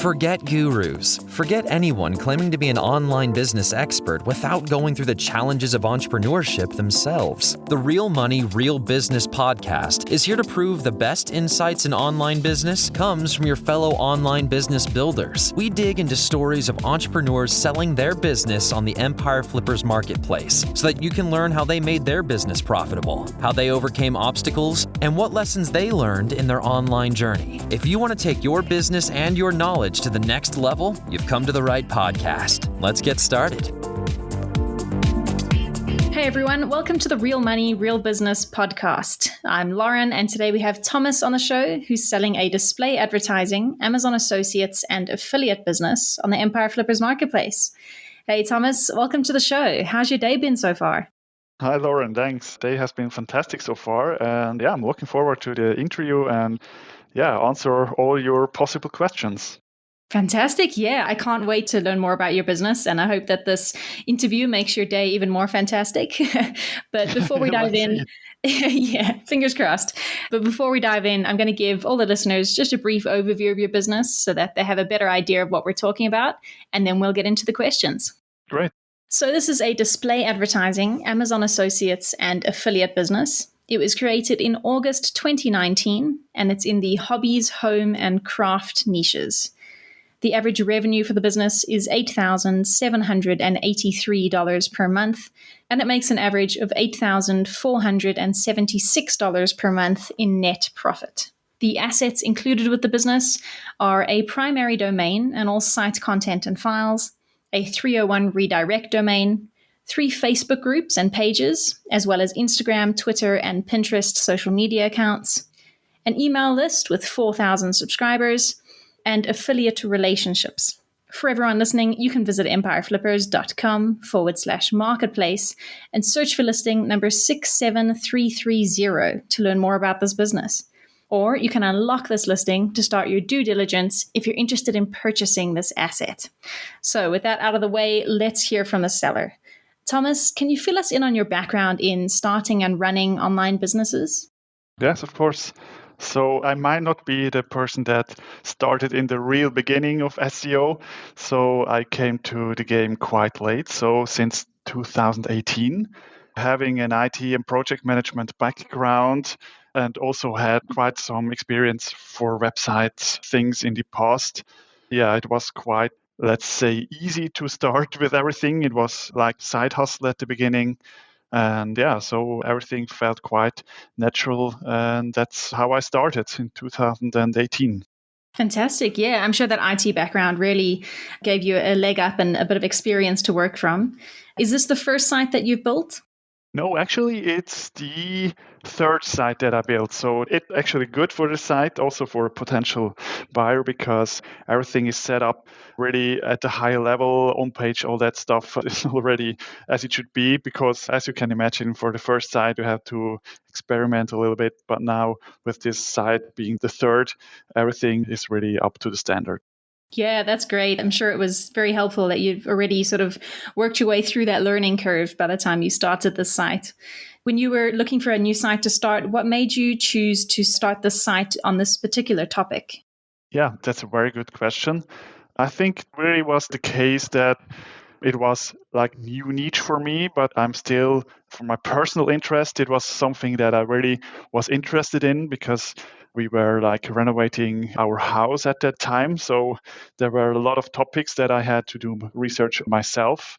Forget gurus. Forget anyone claiming to be an online business expert without going through the challenges of entrepreneurship themselves. The Real Money, Real Business podcast is here to prove the best insights in online business comes from your fellow online business builders. We dig into stories of entrepreneurs selling their business on the Empire Flippers marketplace so that you can learn how they made their business profitable, how they overcame obstacles, and what lessons they learned in their online journey. If you want to take your business and your knowledge to the next level, you've come to the right podcast. Let's get started. Hey everyone, welcome to the Real Money, Real Business podcast. I'm Lauren, and today we have Thomas on the show, who's selling a display advertising, Amazon Associates, and affiliate business on the Empire Flippers marketplace. Hey Thomas, welcome to the show. How's your day been so far? Hi Lauren, thanks. Day has been fantastic so far, and I'm looking forward to the interview and answer all your possible questions. Fantastic. Yeah, I can't wait to learn more about your business, and I hope that this interview makes your day even more fantastic. But before we dive in, fingers crossed. But before we dive in, I'm going to give all the listeners just a brief overview of your business so that they have a better idea of what we're talking about, and then we'll get into the questions. Great. So this is a display advertising, Amazon Associates, and affiliate business. It was created in August 2019, and it's in the hobbies, home, and craft niches. The average revenue for the business is $8,783 per month, and it makes an average of $8,476 per month in net profit. The assets included with the business are a primary domain and all site content and files, a 301 redirect domain, 3 Facebook groups and pages, as well as Instagram, Twitter, and Pinterest social media accounts, an email list with 4,000 subscribers, and affiliate relationships. For everyone listening, you can visit empireflippers.com/marketplace and search for listing number 67330 to learn more about this business. Or you can unlock this listing to start your due diligence if you're interested in purchasing this asset. So with that out of the way, let's hear from the seller. Thomas, can you fill us in on your background in starting and running online businesses? Yes, of course. So I might not be the person that started in the real beginning of SEO. So I came to the game quite late. So since 2018, having an IT and project management background, and also had quite some experience for website things in the past. Yeah, it was quite, let's say, easy to start with everything. It was like side hustle at the beginning. And so everything felt quite natural. And that's how I started in 2018. Fantastic. Yeah, I'm sure that IT background really gave you a leg up and a bit of experience to work from. Is this the first site that you've built? No, actually, it's the third site that I built. So it's actually good for the site, also for a potential buyer, because everything is set up really at a high level on page. All that stuff is already as it should be, because as you can imagine, for the first site, you have to experiment a little bit. But now with this site being the third, everything is really up to the standard. Yeah, that's great. I'm sure it was very helpful that you've already sort of worked your way through that learning curve by the time you started the site. When you were looking for a new site to start, what made you choose to start the site on this particular topic? Yeah, that's a very good question. I think it really was the case that it was like new niche for me, but I'm still, for my personal interest, it was something that I really was interested in because we were like renovating our house at that time. So there were a lot of topics that I had to do research myself,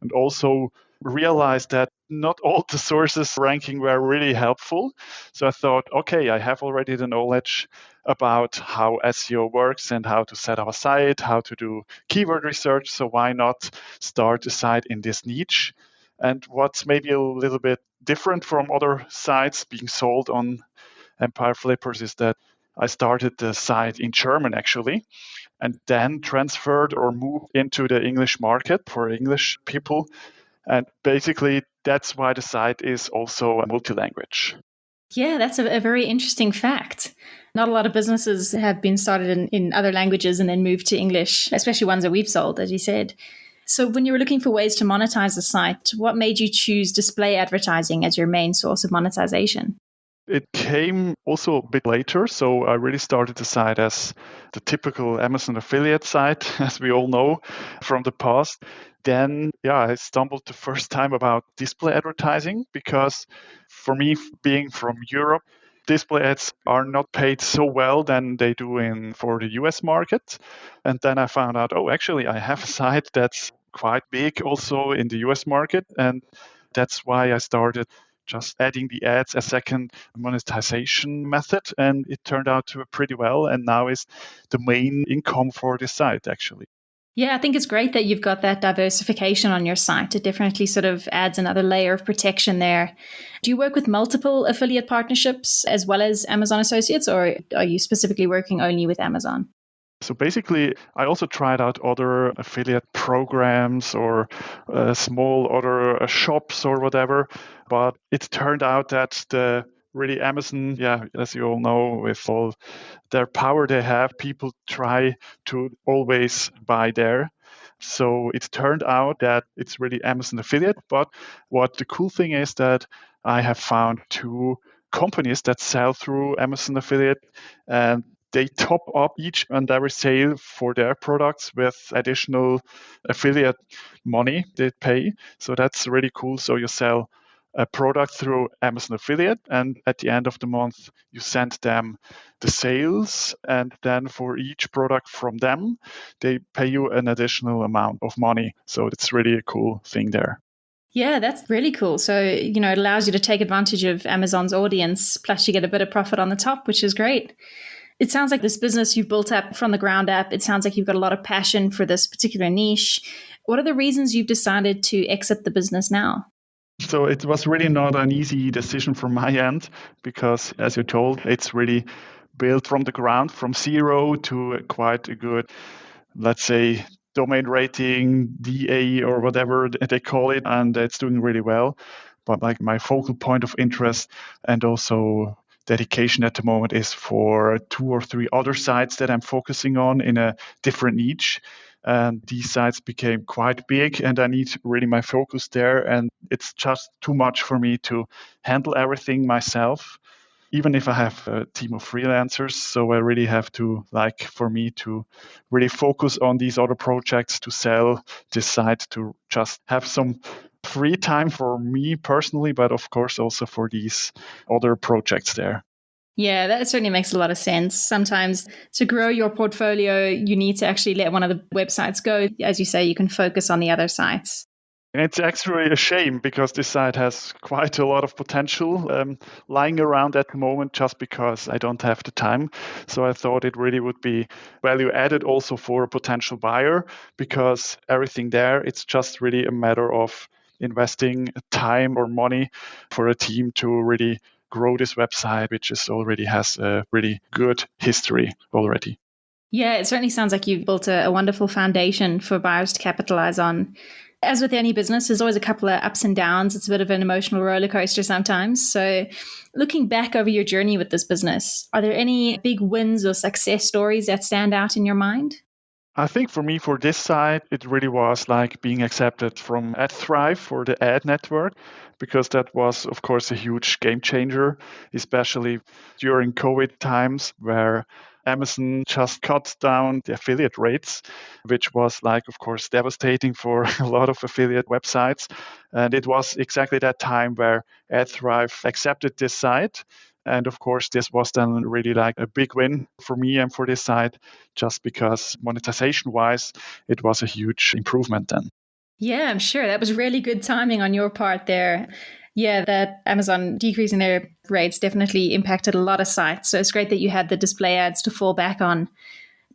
and also realized that not all the sources ranking were really helpful. So I thought, okay, I have already the knowledge about how SEO works and how to set up a site, how to do keyword research. So why not start a site in this niche? And what's maybe a little bit different from other sites being sold on Empire Flippers is that I started the site in German actually, and then transferred or moved into the English market for English people. And basically, that's why the site is also a multi-language. Yeah, that's a very interesting fact. Not a lot of businesses have been started in other languages and then moved to English, especially ones that we've sold, as you said. So when you were looking for ways to monetize the site, what made you choose display advertising as your main source of monetization? It came also a bit later. So I really started the site as the typical Amazon affiliate site, as we all know from the past. Then, I stumbled the first time about display advertising because for me, being from Europe, display ads are not paid so well than they do for the US market. And then I found out, oh, actually, I have a site that's quite big also in the US market. And that's why I started just adding the ads a second monetization method. And it turned out to pretty well. And now is the main income for this site, actually. Yeah, I think it's great that you've got that diversification on your site. It definitely sort of adds another layer of protection there. Do you work with multiple affiliate partnerships as well as Amazon Associates, or are you specifically working only with Amazon? So basically, I also tried out other affiliate programs or small other shops or whatever, but it turned out that the really Amazon, as you all know, with all their power they have, people try to always buy there. So it turned out that it's really Amazon affiliate. But what the cool thing is that I have found two companies that sell through Amazon affiliate, and they top up each and every sale for their products with additional affiliate money they pay. So that's really cool. So you sell a product through Amazon affiliate, and at the end of the month, you send them the sales, and then for each product from them, they pay you an additional amount of money. So it's really a cool thing there. Yeah, that's really cool. So, it allows you to take advantage of Amazon's audience, plus you get a bit of profit on the top, which is great. It sounds like this business you've built up from the ground up. It sounds like you've got a lot of passion for this particular niche. What are the reasons you've decided to exit the business now? So it was really not an easy decision from my end because, as you told, it's really built from the ground, from zero to quite a good, let's say, domain rating, DA or whatever they call it, and it's doing really well. But like my focal point of interest and also dedication at the moment is for 2 or 3 other sites that I'm focusing on in a different niche. And these sites became quite big, and I need really my focus there. And it's just too much for me to handle everything myself, even if I have a team of freelancers. So I really have to, for me to really focus on these other projects to sell this site, to just have some free time for me personally, but of course also for these other projects there. Yeah, that certainly makes a lot of sense. Sometimes to grow your portfolio, you need to actually let one of the websites go. As you say, you can focus on the other sites. And it's actually a shame because this site has quite a lot of potential lying around at the moment just because I don't have the time. So I thought it really would be value added also for a potential buyer because everything there, it's just really a matter of investing time or money for a team to really grow this website, which already has a really good history already. Yeah, it certainly sounds like you've built a wonderful foundation for buyers to capitalize on. As with any business, there's always a couple of ups and downs. It's a bit of an emotional roller coaster sometimes. So, looking back over your journey with this business, are there any big wins or success stories that stand out in your mind? I think for me, for this side, it really was like being accepted from AdThrive for the ad network, because that was, of course, a huge game changer, especially during COVID times where Amazon just cut down the affiliate rates, which was of course, devastating for a lot of affiliate websites. And it was exactly that time where AdThrive accepted this site. And of course, this was then really a big win for me and for this site, just because monetization wise, it was a huge improvement then. Yeah, I'm sure that was really good timing on your part there. Yeah, that Amazon decreasing their rates definitely impacted a lot of sites. So it's great that you had the display ads to fall back on.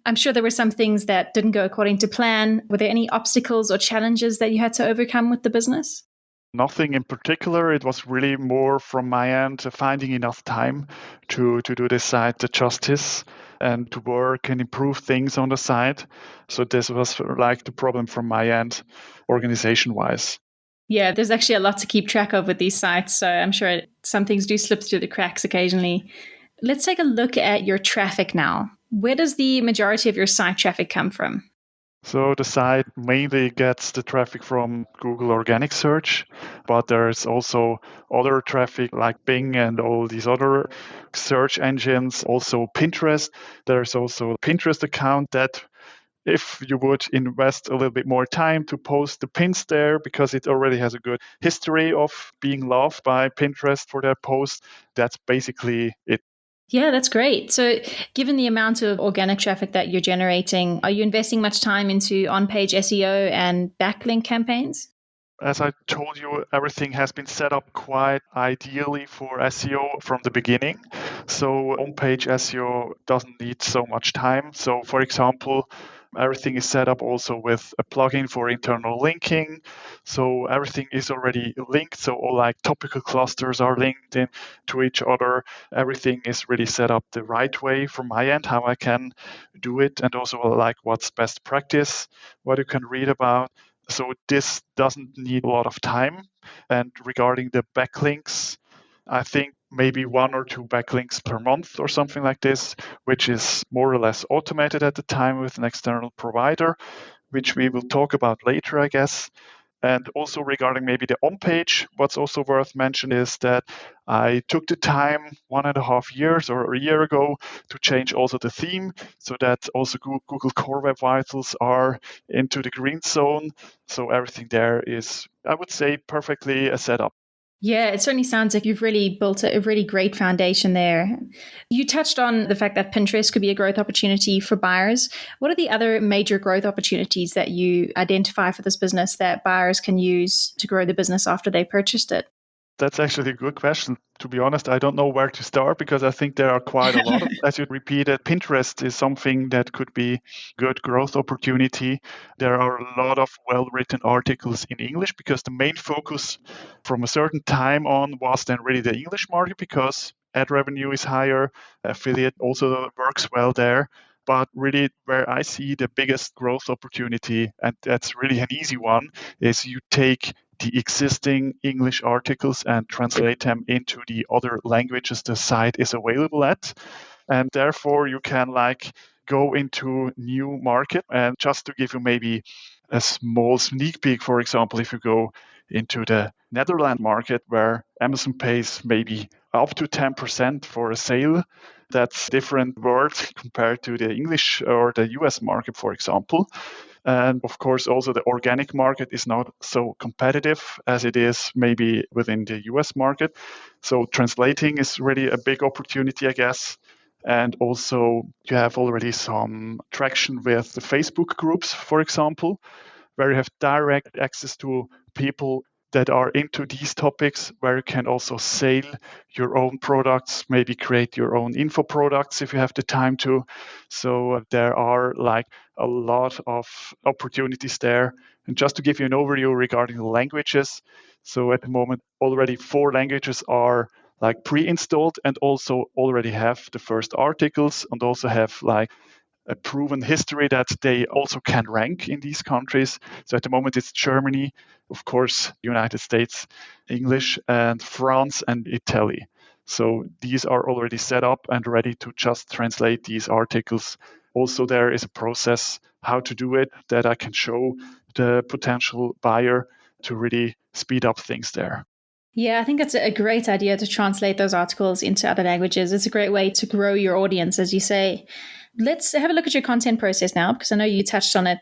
I'm sure there were some things that didn't go according to plan. Were there any obstacles or challenges that you had to overcome with the business? Nothing in particular. It was really more from my end, finding enough time to do this site the justice and to work and improve things on the site. So this was the problem from my end, organization wise. Yeah, there's actually a lot to keep track of with these sites. So I'm sure some things do slip through the cracks occasionally. Let's take a look at your traffic now. Where does the majority of your site traffic come from? So the site mainly gets the traffic from Google organic search, but there's also other traffic like Bing and all these other search engines, also Pinterest. There's also a Pinterest account that if you would invest a little bit more time to post the pins there because it already has a good history of being loved by Pinterest for their post, that's basically it. Yeah, that's great. So, given the amount of organic traffic that you're generating, are you investing much time into on page SEO and backlink campaigns? As I told you, everything has been set up quite ideally for SEO from the beginning. So on-page SEO doesn't need so much time. So for example, everything is set up also with a plugin for internal linking. So everything is already linked. So all like topical clusters are linked in to each other. Everything is really set up the right way from my end, how I can do it. And also like what's best practice, what you can read about. So this doesn't need a lot of time. And regarding the backlinks, I think maybe one or two backlinks per month or something like this, which is more or less automated at the time with an external provider, which we will talk about later, I guess. And also regarding maybe the on-page, what's also worth mentioning is that I took the time 1.5 years or a year ago to change also the theme so that also Google Core Web Vitals are into the green zone. So everything there is, I would say, perfectly set up. Yeah, it certainly sounds like you've really built a really great foundation there. You touched on the fact that Pinterest could be a growth opportunity for buyers. What are the other major growth opportunities that you identify for this business that buyers can use to grow the business after they purchased it? That's actually a good question. To be honest, I don't know where to start because I think there are quite a lot of, as you repeated, Pinterest is something that could be good growth opportunity. There are a lot of well-written articles in English because the main focus from a certain time on was then really the English market because ad revenue is higher, affiliate also works well there. But really, where I see the biggest growth opportunity, and that's really an easy one, is you take the existing English articles and translate them into the other languages the site is available at. And therefore you can like go into new market. And just to give you maybe a small sneak peek, for example, if you go into the Netherlands market where Amazon pays maybe up to 10% for a sale, that's different world compared to the English or the US market, for example. And of course, also the organic market is not so competitive as it is maybe within the US market. So translating is really a big opportunity, I guess. And also, you have already some traction with the Facebook groups, for example, where you have direct access to people that are into these topics, where you can also sell your own products, maybe create your own info products if you have the time to. So there are like a lot of opportunities there. And just to give you an overview regarding the languages, so at the moment, already 4 languages are like pre-installed and also already have the first articles and also have like a proven history that they also can rank in these countries. So at the moment, it's Germany, of course, United States, English, and France and Italy. So these are already set up and ready to just translate these articles. Also, there is a process how to do it that I can show the potential buyer to really speed up things there. Yeah, I think it's a great idea to translate those articles into other languages. It's a great way to grow your audience, as you say. Let's have a look at your content process now, because I know you touched on it.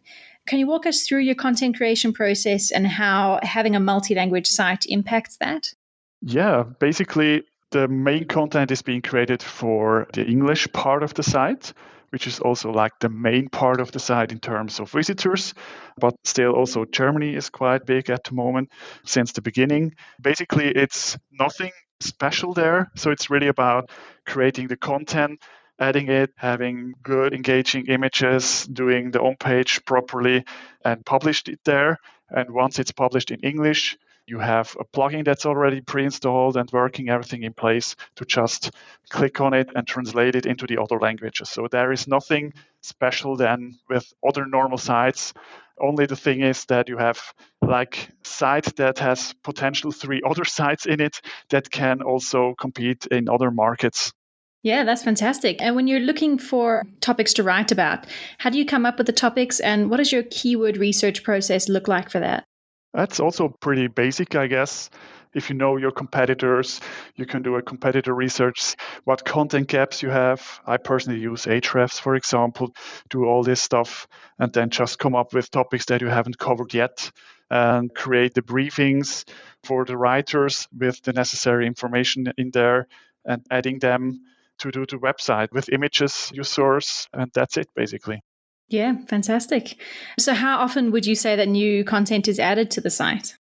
Can you walk us through your content creation process and how having a multi-language site impacts that? Yeah, basically, the main content is being created for the English part of the site, which is also like the main part of the site in terms of visitors. But still, also Germany is quite big at the moment since the beginning. Basically, it's nothing special there. So it's really about creating the content, adding it, having good engaging images, doing the on page properly, and published it there. And once it's published in English, you have a plugin that's already pre-installed and working, everything in place to just click on it and translate it into the other languages. So there is nothing special than with other normal sites. Only the thing is that you have like site that has potential 3 other sites in it that can also compete in other markets. Yeah, that's fantastic. And when you're looking for topics to write about, how do you come up with the topics and what does your keyword research process look like for that? That's also pretty basic, I guess. If you know your competitors, you can do a competitor research, what content gaps you have. I personally use Ahrefs, for example, do all this stuff, and then just come up with topics that you haven't covered yet and create the briefings for the writers with the necessary information in there and adding them to do the website with images you source. And that's it, basically. Yeah, fantastic. So, how often would you say that new content is added to the site?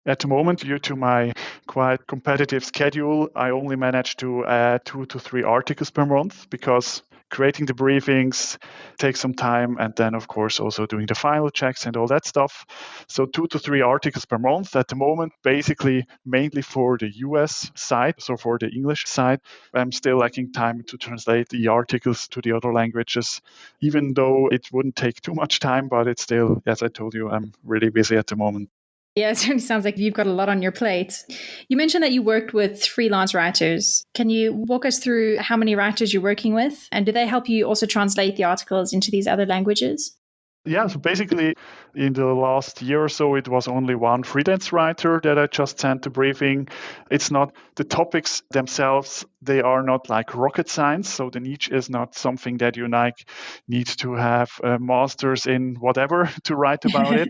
At the moment, due to my quite competitive schedule, I only manage to add 2 to 3 articles per month because creating the briefings takes some time. And then, of course, also doing the final checks and all that stuff. So 2 to 3 articles per month at the moment, basically mainly for the US side, so for the English side. I'm still lacking time to translate the articles to the other languages, even though it wouldn't take too much time, but it's still, as I told you, I'm really busy at the moment. Yeah, it certainly sounds like you've got a lot on your plate. You mentioned that you worked with freelance writers. Can you walk us through how many writers you're working with? And do they help you also translate the articles into these other languages? Yeah, so basically, in the last year or so, it was only one freelance writer that I just sent the briefing. It's not the topics themselves, they are not like rocket science. So the niche is not something that you like need to have a master's in whatever to write about it.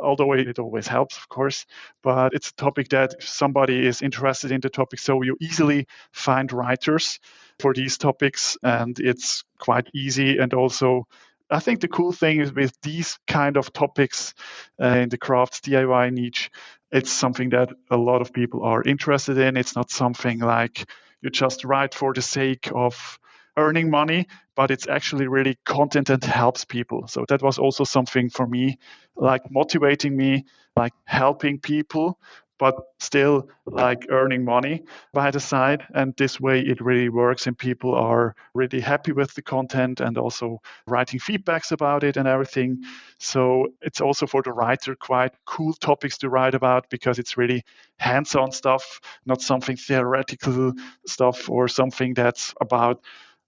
Although it always helps, of course, but it's a topic that if somebody is interested in the topic, so you easily find writers for these topics, and it's quite easy. And also, I think the cool thing is with these kind of topics in the crafts DIY niche, it's something that a lot of people are interested in. It's not something like you just write for the sake of earning money, but it's actually really content that helps people. So that was also something for me, like motivating me, like helping people, but still like earning money by the side. And this way it really works and people are really happy with the content and also writing feedbacks about it and everything. So it's also for the writer quite cool topics to write about because it's really hands-on stuff, not something theoretical stuff or something that's about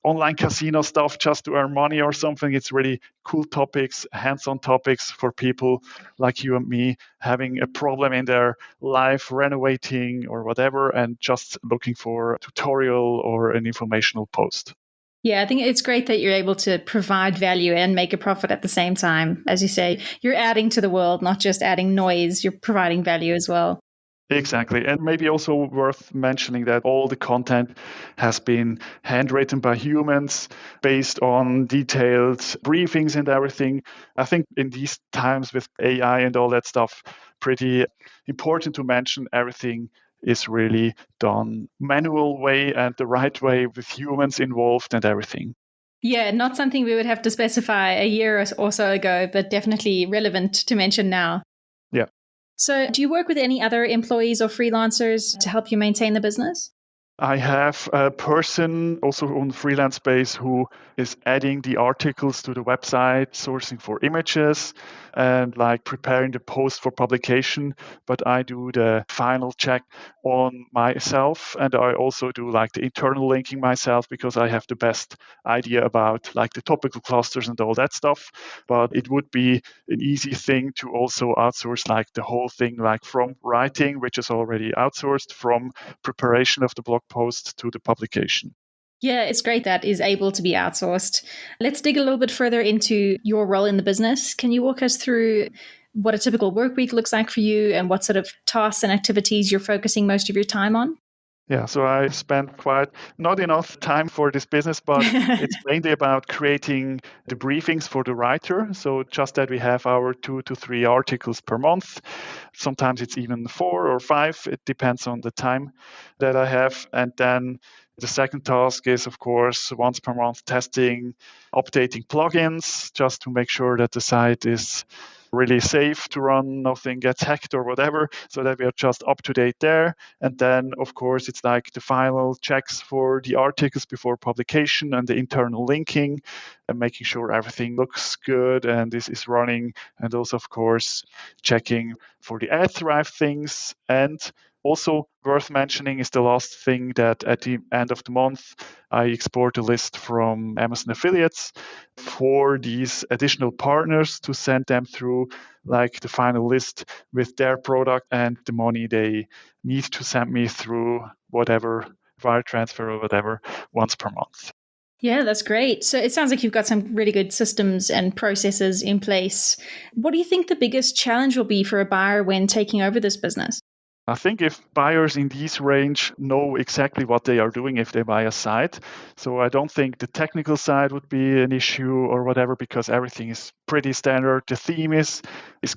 online casino stuff just to earn money or something. It's really cool topics, hands-on topics for people like you and me having a problem in their life, renovating or whatever, and just looking for a tutorial or an informational post. Yeah, I think it's great that you're able to provide value and make a profit at the same time. As you say, you're adding to the world, not just adding noise, you're providing value as well. Exactly. And maybe also worth mentioning that all the content has been handwritten by humans based on detailed briefings and everything. I think in these times with AI and all that stuff, pretty important to mention everything is really done manual way and the right way with humans involved and everything. Yeah, not something we would have to specify a year or so ago, but definitely relevant to mention now. Yeah. So, do you work with any other employees or freelancers to help you maintain the business? I have a person also on freelance base who is adding the articles to the website, sourcing for images, and like preparing the post for publication. But I do the final check on myself, and I also do like the internal linking myself because I have the best idea about like the topical clusters and all that stuff. But it would be an easy thing to also outsource like the whole thing, like from writing, which is already outsourced, from preparation of the blog post to the publication. Yeah, it's great that is able to be outsourced. Let's dig a little bit further into your role in the business. Can you walk us through what a typical work week looks like for you and what sort of tasks and activities you're focusing most of your time on? Yeah, so I spent quite not enough time for this business, but it's mainly about creating the briefings for the writer. So just that we have our 2 to 3 articles per month. Sometimes it's even 4 or 5. It depends on the time that I have. And then the second task is, of course, once per month testing, updating plugins just to make sure that the site is really safe to run, nothing gets hacked or whatever, so that we are just up to date there. And then, of course, it's like the final checks for the articles before publication and the internal linking and making sure everything looks good and this is running. And also, of course, checking for the ad thrive things. And Also worth mentioning is the last thing that at the end of the month, I export a list from Amazon affiliates for these additional partners to send them through like the final list with their product and the money they need to send me through whatever wire transfer or whatever once per month. Yeah, that's great. So it sounds like you've got some really good systems and processes in place. What do you think the biggest challenge will be for a buyer when taking over this business? I think if buyers in this range know exactly what they are doing if they buy a site. So I don't think the technical side would be an issue or whatever, because everything is pretty standard. The theme is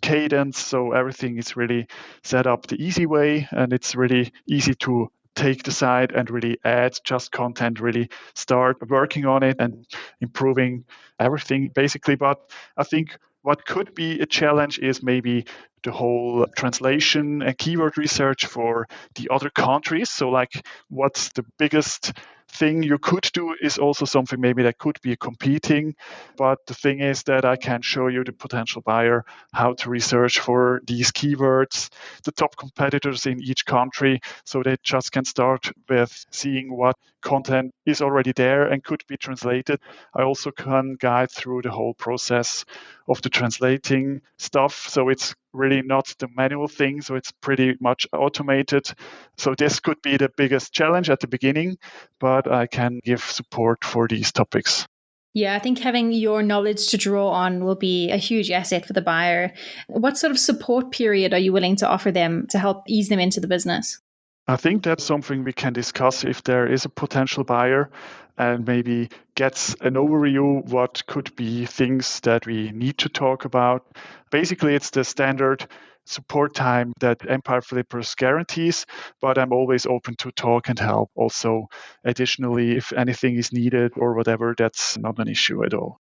cadence, so everything is really set up the easy way, and it's really easy to take the site and really add just content, really start working on it and improving everything basically. But I think what could be a challenge is maybe the whole translation and keyword research for the other countries. So like what's the biggest thing you could do is also something maybe that could be competing. But the thing is that I can show you, the potential buyer, how to research for these keywords, the top competitors in each country, so they just can start with seeing what content is already there and could be translated. I also can guide through the whole process of the translating stuff. So it's really not the manual thing, so it's pretty much automated. So this could be the biggest challenge at the beginning, but I can give support for these topics. Yeah, I think having your knowledge to draw on will be a huge asset for the buyer. What sort of support period are you willing to offer them to help ease them into the business? I think that's something we can discuss if there is a potential buyer and maybe gets an overview what could be things that we need to talk about. Basically, it's the standard support time that Empire Flippers guarantees, but I'm always open to talk and help also additionally if anything is needed or whatever. That's not an issue at all.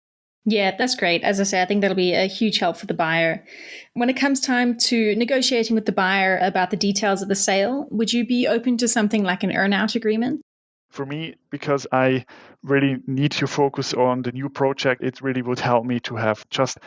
Yeah, that's great. As I say, I think that'll be a huge help for the buyer. When it comes time to negotiating with the buyer about the details of the sale, would you be open to something like an earn-out agreement? For me, because I really need to focus on the new project, it really would help me to have just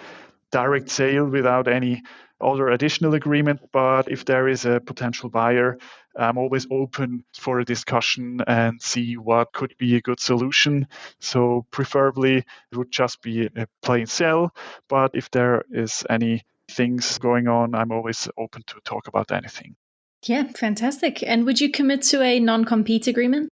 direct sale without any other additional agreement. But if there is a potential buyer, I'm always open for a discussion and see what could be a good solution. So preferably it would just be a plain sale. But if there is any things going on, I'm always open to talk about anything. Yeah, fantastic. And would you commit to a non-compete agreement?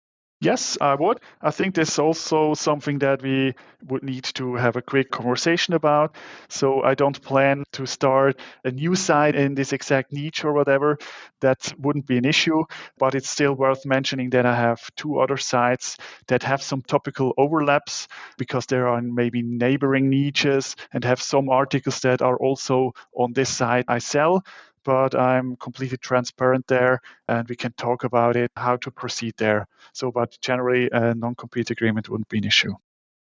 Yes, I would. I think this is also something that we would need to have a quick conversation about. So I don't plan to start a new site in this exact niche or whatever. That wouldn't be an issue, but it's still worth mentioning that I have two other sites that have some topical overlaps because they are in maybe neighboring niches and have some articles that are also on this site I sell. But I'm completely transparent there and we can talk about it, how to proceed there. So, but generally, a non-compete agreement wouldn't be an issue.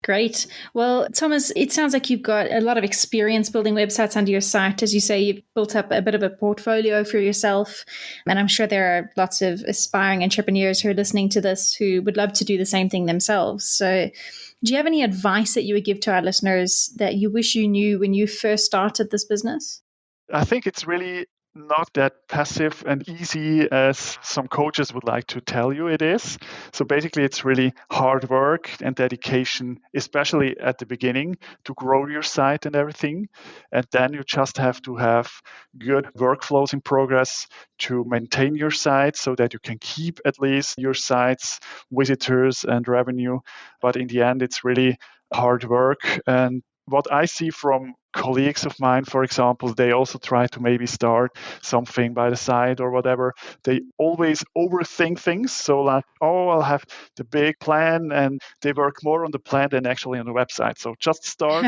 Great. Well, Thomas, it sounds like you've got a lot of experience building websites under your site. As you say, you've built up a bit of a portfolio for yourself. And I'm sure there are lots of aspiring entrepreneurs who are listening to this who would love to do the same thing themselves. So, do you have any advice that you would give to our listeners that you wish you knew when you first started this business? I think it's really not that passive and easy as some coaches would like to tell you it is. So basically, it's really hard work and dedication, especially at the beginning, to grow your site and everything. And then you just have to have good workflows in progress to maintain your site so that you can keep at least your site's visitors and revenue. But in the end, it's really hard work. And what I see from colleagues of mine, for example, they also try to maybe start something by the side or whatever. They always overthink things. So like, oh, I'll have the big plan, and they work more on the plan than actually on the website. So just start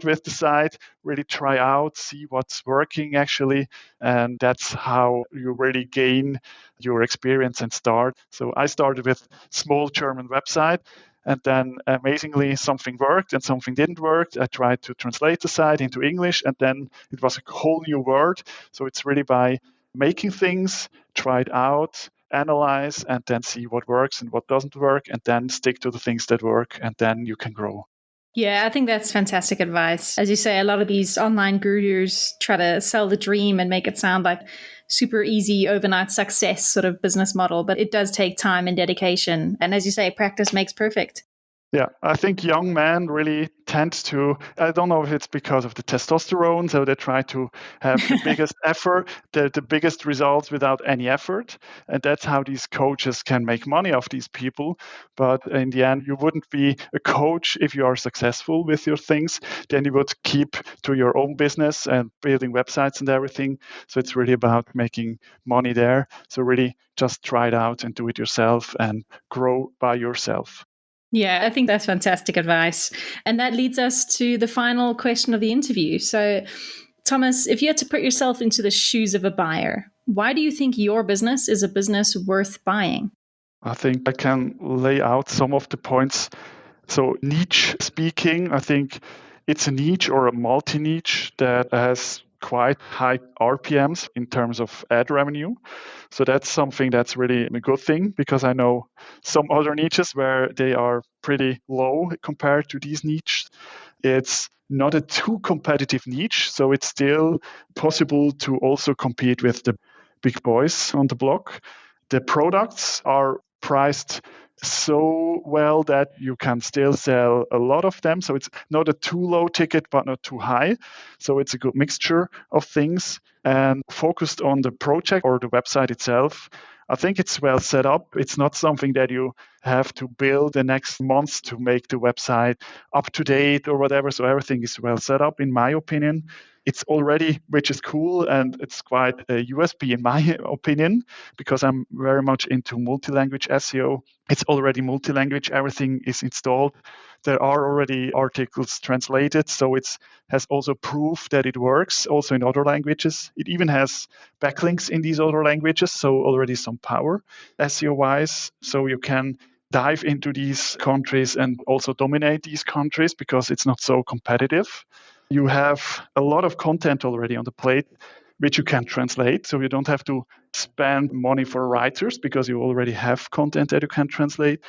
with the site, really try out, see what's working actually. And that's how you really gain your experience and start. So I started with small German website. And then amazingly, something worked and something didn't work. I tried to translate the site into English, and then it was a whole new word. So it's really by making things, try it out, analyze, and then see what works and what doesn't work, and then stick to the things that work, and then you can grow. Yeah, I think that's fantastic advice. As you say, a lot of these online gurus try to sell the dream and make it sound like super easy overnight success sort of business model, but it does take time and dedication. And as you say, practice makes perfect. Yeah, I think young men really tend to, I don't know if it's because of the testosterone, so they try to have the biggest effort, the biggest results without any effort. And that's how these coaches can make money off these people. But in the end, you wouldn't be a coach if you are successful with your things. Then you would keep to your own business and building websites and everything. So it's really about making money there. So really just try it out and do it yourself and grow by yourself. Yeah, I think that's fantastic advice. And that leads us to the final question of the interview. So, Thomas, if you had to put yourself into the shoes of a buyer, why do you think your business is a business worth buying? I think I can lay out some of the points. So, niche speaking, I think it's a niche or a multi niche that has quite high RPMs in terms of ad revenue. So that's something that's really a good thing, because I know some other niches where they are pretty low compared to these niches. It's not a too competitive niche, so it's still possible to also compete with the big boys on the block. The products are priced so well that you can still sell a lot of them. So it's not a too low ticket, but not too high. So it's a good mixture of things, and focused on the project or the website itself. I think it's well set up. It's not something that you have to build the next month to make the website up to date or whatever. So everything is well set up, in my opinion. It's already, which is cool, and it's quite a USP in my opinion, because I'm very much into multi-language SEO. It's already multi-language, everything is installed. There are already articles translated, so it has also proof that it works also in other languages. It even has backlinks in these other languages, so already some power SEO-wise. So you can dive into these countries and also dominate these countries because it's not so competitive. You have a lot of content already on the plate, which you can translate. So you don't have to spend money for writers because you already have content that you can translate.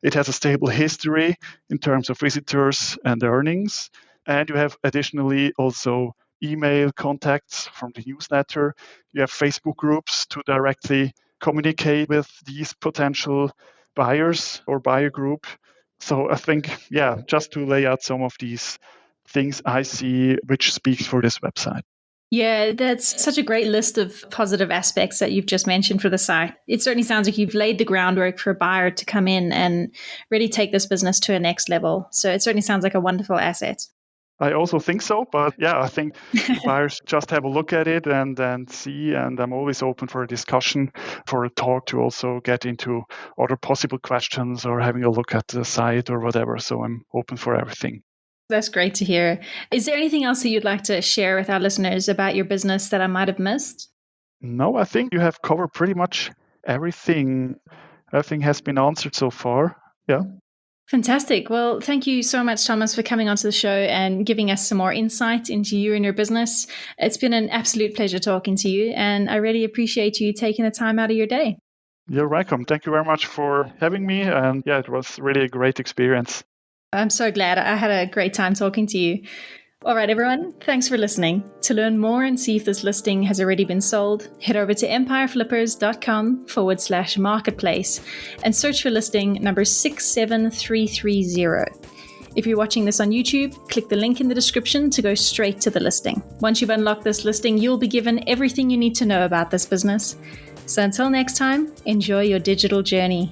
It has a stable history in terms of visitors and earnings. And you have additionally also email contacts from the newsletter. You have Facebook groups to directly communicate with these potential buyers or buyer group. So I think, just to lay out some of these things I see which speaks for this website. Yeah, that's such a great list of positive aspects that you've just mentioned for the site. It certainly sounds like you've laid the groundwork for a buyer to come in and really take this business to a next level. So it certainly sounds like a wonderful asset. I also think so, but I think the buyers just have a look at it and then see, and I'm always open for a discussion, for a talk, to also get into other possible questions or having a look at the site or whatever. So I'm open for everything. That's great to hear. Is there anything else that you'd like to share with our listeners about your business that I might have missed? No, I think you have covered pretty much everything. Everything has been answered so far. Yeah. Fantastic. Well, thank you so much, Thomas, for coming onto the show and giving us some more insight into you and your business. It's been an absolute pleasure talking to you, and I really appreciate you taking the time out of your day. You're welcome. Thank you very much for having me. And it was really a great experience. I'm so glad. I had a great time talking to you. All right, everyone. Thanks for listening. To learn more and see if this listing has already been sold, head over to empireflippers.com/marketplace and search for listing number 67330. If you're watching this on YouTube, click the link in the description to go straight to the listing. Once you've unlocked this listing, you'll be given everything you need to know about this business. So until next time, enjoy your digital journey.